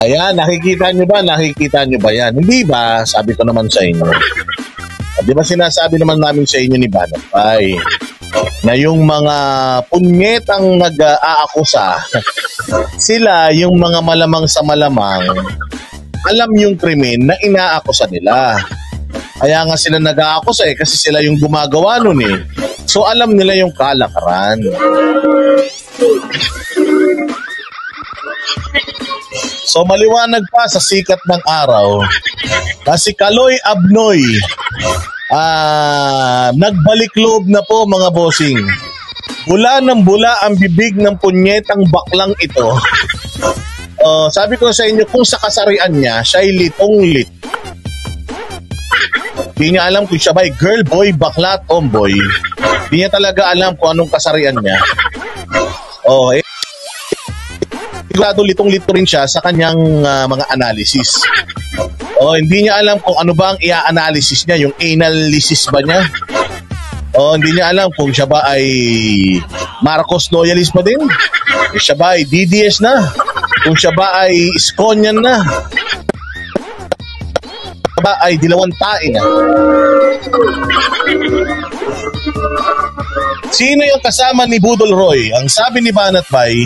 Ayan, nakikita nyo ba? Nakikita nyo ba yan? Hindi ba? Sabi ko naman sa inyo. Di ba sinasabi naman namin sa inyo ni Banatbay na yung mga punyetang nag-aakusa, sila yung mga malamang sa malamang alam yung krimen na inaakusa nila. Kaya nga sila nag-aakusa kasi sila yung gumagawa nun eh. So alam nila yung kalakaran. So maliwanag pa sa sikat ng araw na si Kaloy Abnoy nagbalik loob na po mga bossing. Bula ng bula ang bibig ng punyetang baklang ito. Sabi ko sa inyo, kung sa kasarian niya, siya'y litong-lit. Hindi niya alam kung siya ba'y girl, boy, bakla, tomboy. Hindi niya talaga alam kung anong kasarian niya. Sigurado litong-lito rin siya sa kanyang mga analysis. Hindi niya alam kung ano ba ang i-analysis niya, yung analysis ba niya? Hindi niya alam kung siya ba ay Marcos loyalist pa din? Kung siya ba ay DDS na? Kung siya ba ay Sconian na? Siya ba ay dilawang tae na? Sino yung kasama ni Budol Roy? Ang sabi ni Banatbay,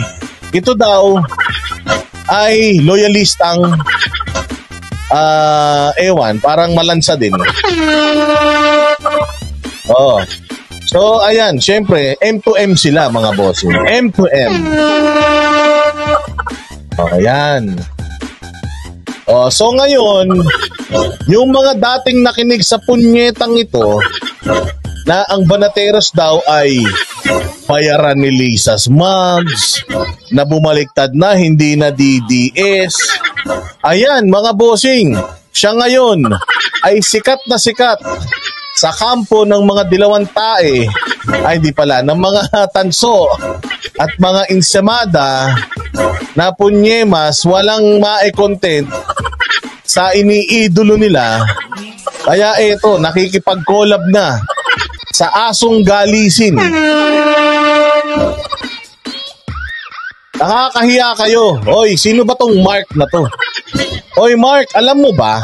ito daw ay loyalistang parang malansa din. So ayan, syempre M2M sila mga bossing. M2M. Ayan. So ngayon, yung mga dating nakinig sa punyetang ito na ang Banateros daw ay bayaran ni Lisa's mugs, na bumaliktad na, hindi na DDS. Ayan, mga bossing, siya ngayon ay sikat na sikat sa kampo ng mga dilawang tae, ay di pala, ng mga tanso at mga insemada na punyemas, walang mae-content sa iniidolo nila. Kaya eto, nakikipag-collab na sa asong galisin. Nakakahiya kayo. Hoy, sino ba tong Mark na to? Hoy Mark, alam mo ba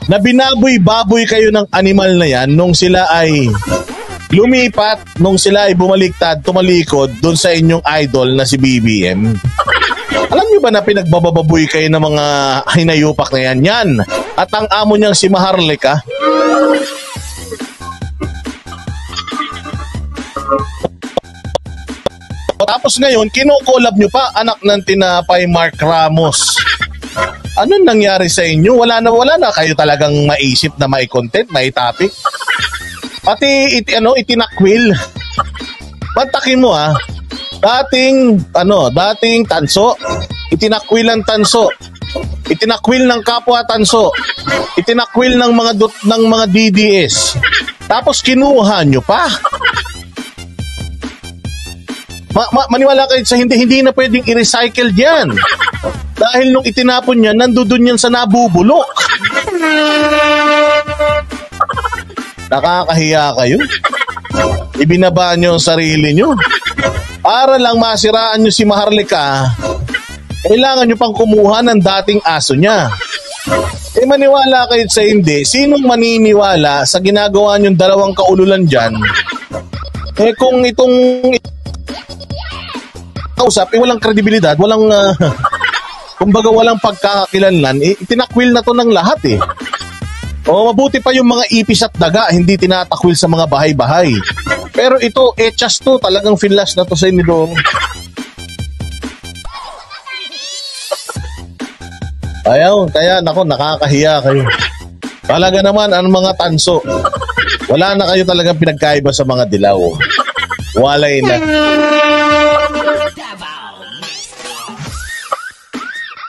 na binaboy-baboy kayo ng animal na yan nung sila ay lumipat, nung sila ay bumaliktad, tumalikod doon sa inyong idol na si BBM? Alam niyo ba na pinagbababoy kayo ng mga hinayupak na yan? Yan. At ang amo niyang si Maharlika. Tapos ngayon, kinukolab nyo pa anak ng tinapay Mark Ramos. Anong nangyari sa inyo? Wala na kayo talagang maisip na may content, may topic. Pati itinakwil. Pantakin mo dating tanso, itinakwil ang tanso. Itinakwil ng kapwa tanso. Itinakwil ng mga DDS. Tapos kinuha nyo pa. Maniwala kayo sa hindi na pwedeng i-recycle diyan. Dahil nung itinapon niya, nandoon yan sa nabubulok. Nakakahiya kayo. Ibinaba niyo ang sarili niyo. Para lang masiraan niyo si Maharlika, kailangan niyo pang kumuha ng dating aso niya. Maniwala kayo sa hindi. Sinong maniniwala sa ginagawa niyong dalawang kaululan dyan? Kung itong kausap, walang kredibilidad, walang kumbaga walang pagkakakilanlan, tinakwil na to ng lahat mabuti pa yung mga ipis at daga, hindi tinatakwil sa mga bahay-bahay. Pero ito, echas to, talagang finlas na to sa inyo. Kaya nako, nakakahiya kayo. Talaga naman, ang mga tanso, wala na kayo talagang pinagkaiba sa mga dilaw. Walay na.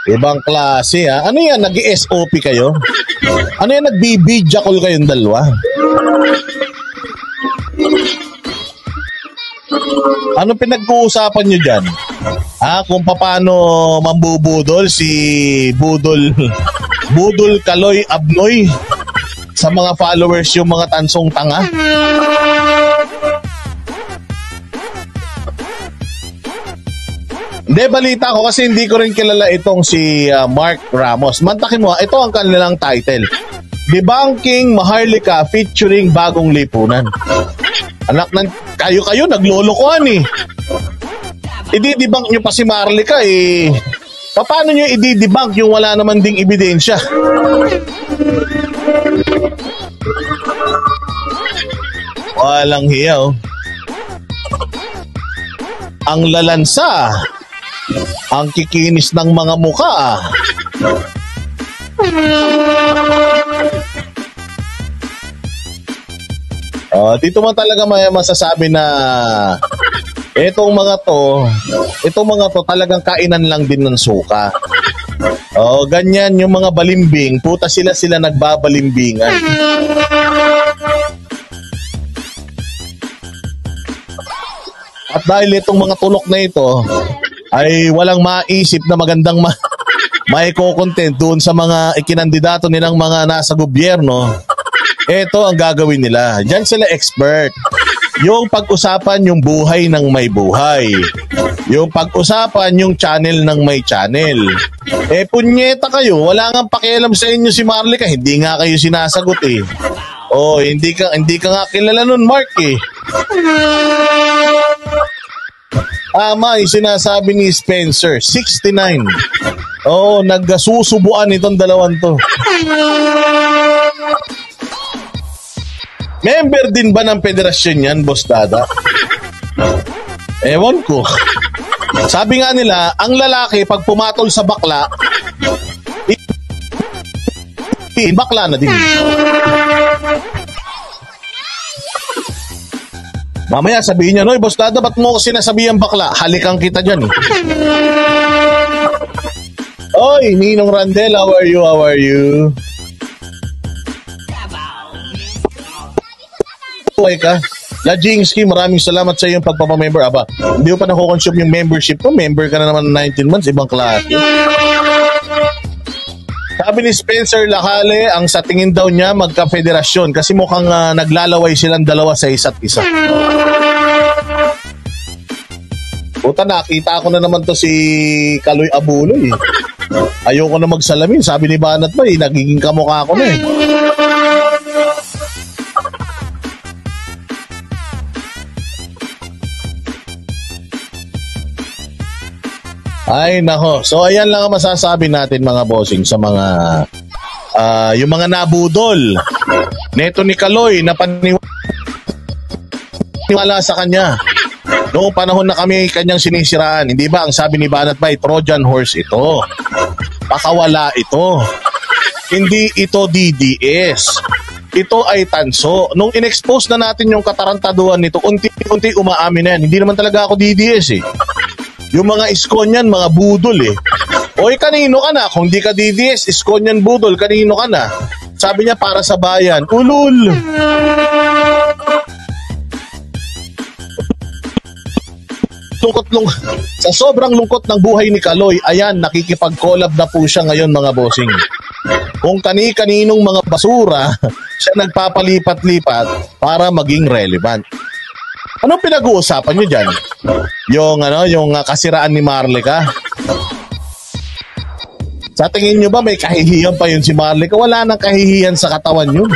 Ibang klase Ano yan? Nag-SOP kayo? Ano yan? Nag-BB-jackal kayong dalawa? Ano pinag-uusapan nyo dyan? Kung paano mambubudol si Budol Kaloy Abnoy sa mga followers yung mga tansong tanga? Hindi, balita ko kasi hindi ko rin kilala itong si Mark Ramos. Mantakin mo, ito ang kanilang title. Debunking Maharlika featuring Bagong Lipunan. Anak ng kayo naglolokohan eh. I-debunk nyo pa si Maharlika eh. Paano nyo i-debunk yung wala naman ding ebidensya? Walang hiya oh. Ang lalansa, ang kikinis ng mga muka. Dito mo talaga may masasabi na itong mga to talagang kainan lang din ng suka. Ganyan yung mga balimbing, puta sila nagbabalimbingan. At dahil itong mga tulok na ito ay walang maisip na magandang maiko-content doon sa mga ikinandidato nilang mga nasa gobyerno, ito ang gagawin nila. Diyan sila expert. Yung pag-usapan yung buhay ng may buhay. Yung pag-usapan yung channel ng may channel. Punyeta kayo, wala nga pakialam sa inyo si Maharlika, hindi nga kayo sinasagot eh. Hindi ka nga kilala nun, Mark eh. Tama yung sinasabi ni Spencer, 69. Nagsusubuan itong dalawang to. Member din ba ng federasyon yan, Boss Dada? Ewan ko. Sabi nga nila, ang lalaki pag pumatol sa bakla, bakla na din. Mamaya sabihin niya, "Noy, Boss Dada, ba't mo ko sinasabihan bakla? Halikan kita dyan eh." Oy, Ninong Randel, how are you? Okay ka? La Jingsky, maraming salamat sa iyong pagpapamember. Hindi ko pa nakukonsume yung membership ko. Member ka na naman 19 months, ibang klase. Sabi ni Spencer Lacale, ang sa tingin daw niya magka-federasyon kasi mukhang naglalaway silang dalawa sa isa't isa. Puta, nakita ko na naman to si Kaloy Abuloy. Ayoko na magsalamin. Sabi ni Banat ba, nagiging kamukha ko na eh. Ay nako. So ayan lang ang masasabi natin mga bossing sa mga yung mga nabudol neto ni Kaloy na paniwala sa kanya. Noong panahon na kami kanyang sinisiraan, hindi ba ang sabi ni Banat Bay, Trojan horse ito. Pakawala ito. Hindi ito DDS. Ito ay tanso. Nung in-expose na natin yung katarantaduhan nito, unti-unti umaamin na yan. Hindi naman talaga ako DDS eh. Yung mga iskonyan, mga budol eh. Oy, kanino ka na? Kung di ka DDS, iskonyan budol, kanino ka na? Sabi niya, para sa bayan. Ulul! Sa sobrang lungkot ng buhay ni Kaloy, ayan, nakikipag-collab na po siya ngayon mga bossing. Kung kani-kaninong mga basura, siya nagpapalipat-lipat para maging relevant. Anong pinag-uusapan niyo dyan? Yung kasiraan ni Maharlika? Sa tingin niyo ba may kahihiyan pa yun si Maharlika? Wala nang kahihiyan sa katawan yun.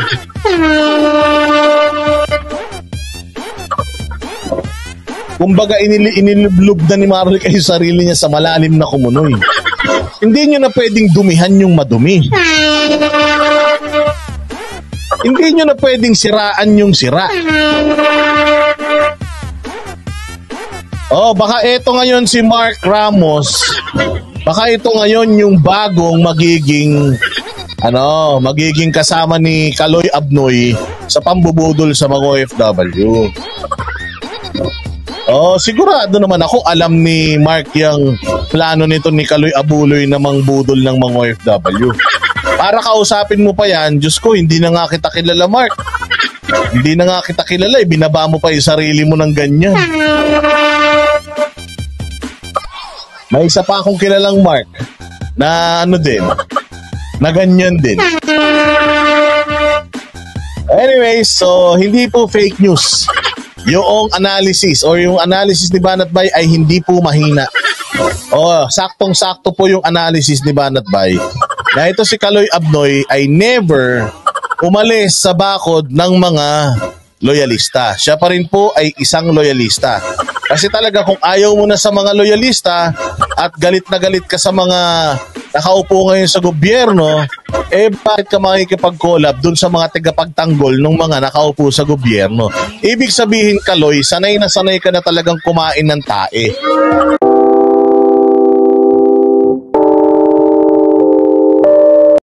Kumbaga inilublob na ni Maharlika yung sarili niya sa malalim na kumunoy. Hindi niyo na pwedeng dumihan yung madumi. Hindi niyo na pwedeng siraan yung sira. Baka ito ngayon si Mark Ramos. Baka ito ngayon yung bagong magiging kasama ni Kaloy Abnoy sa pambubudol sa mga OFW. Sigurado naman ako alam ni Mark yung plano nito ni Kaloy Abuloy na mangbudol ng mga OFW. Para kausapin mo pa yan, Diyos ko, hindi na nga kita kilala, Mark. Hindi na nga kita kilala, binaba mo pa yung sarili mo ng ganyan. May isa pa akong kilalang Mark na na ganyan din. Anyway, so hindi po fake news. Yung analysis or yung analysis ni Banat Bay ay hindi po mahina. Saktong-sakto po yung analysis ni Banat Bay na ito si Kaloy Abnoy ay never umalis sa bakod ng mga loyalista. Siya pa rin po ay isang loyalista. Kasi talaga kung ayaw mo na sa mga loyalista at galit na galit ka sa mga nakaupo ngayon sa gobyerno, bakit ka makikipag-collab dun sa mga tagapagtanggol ng mga nakaupo sa gobyerno? Ibig sabihin, Kaloy, sanay na sanay ka na talagang kumain ng tae.